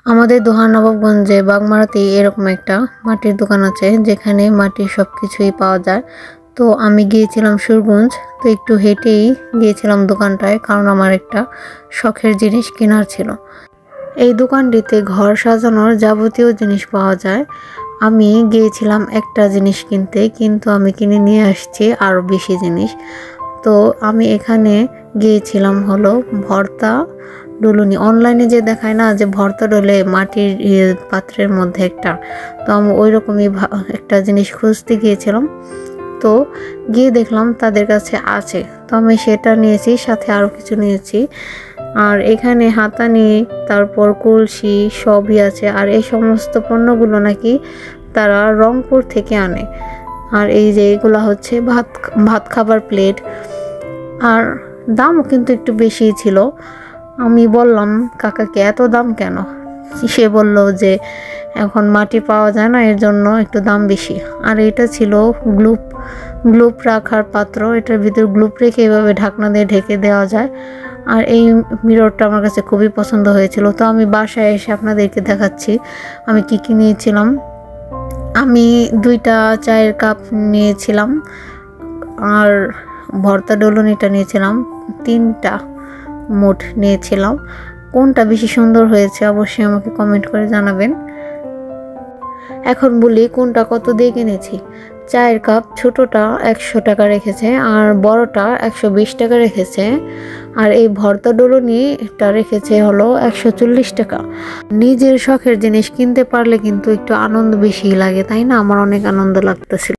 আমাদের দোহানবাবগঞ্জে বাগমারাতে এরকম একটা মাটির দোকান আছে যেখানে মাটির সবকিছুই পাওয়া যায়। তো আমি গিয়েছিলাম সুরগঞ্জ, তো একটু হেঁটেই গিয়েছিলাম দোকানটায়, কারণ আমার একটা শখের জিনিস কেনার ছিল। এই দোকানটিতে ঘর সাজানোর যাবতীয় জিনিস পাওয়া যায়। আমি গিয়েছিলাম একটা জিনিস কিনতে, কিন্তু আমি কিনে নিয়ে আসছি আরও বেশি জিনিস। তো আমি এখানে গিয়েছিলাম হলো ভর্তা ডুলুনি। অনলাইনে যে দেখায় না যে ভর্তা ডলে মাটির পাত্রের মধ্যে একটা, তো আমি ওই রকমই একটা জিনিস খুঁজতে গিয়েছিলাম। তো গিয়ে দেখলাম তাদের কাছে আছে, তো আমি সেটা নিয়েছি, সাথে আরও কিছু নিয়েছি। আর এখানে হাতানি, তারপর কলসি সবই আছে। আর এই সমস্ত পণ্যগুলো নাকি তারা রংপুর থেকে আনে। আর এই যে এগুলো হচ্ছে ভাত খাবার প্লেট। আর দামও কিন্তু একটু বেশি ছিল। আমি বললাম কাকাকে এত দাম কেন? সে বলল যে এখন মাটি পাওয়া যায় না, এর জন্য একটু দাম বেশি। আর এটা ছিল গ্লুপ রাখার পাত্র, এটার ভিতর গ্লুপ রেখে এভাবে ঢাকনা দিয়ে ঢেকে দেওয়া যায়। আর এই মিররটা আমার কাছে খুবই পছন্দ হয়েছিল। তো আমি বাসায় এসে আপনাদেরকে দেখাচ্ছি আমি কি কি নিয়েছিলাম। আমি 2টা চায়ের কাপ নিয়েছিলাম, আর ভর্তা ডলুনিটা নিয়েছিলাম 3টা মোট নিয়েছিলাম। কোনটা বেশি সুন্দর হয়েছে অবশ্যই আমাকে কমেন্ট করে জানাবেন। এখন বলি কোনটা কত দিয়ে কিনেছি। চায়ের কাপ ছোটটা 100 টাকা রেখেছে, আর বড়টা 120 টাকা রেখেছে। আর এই ভর্তা ডলুনিটা রেখেছে হলো 140 টাকা। নিজের শখের জিনিস কিনতে পারলে কিন্তু একটু আনন্দ বেশি লাগে, তাই না? আমার অনেক আনন্দ লাগতেছিল।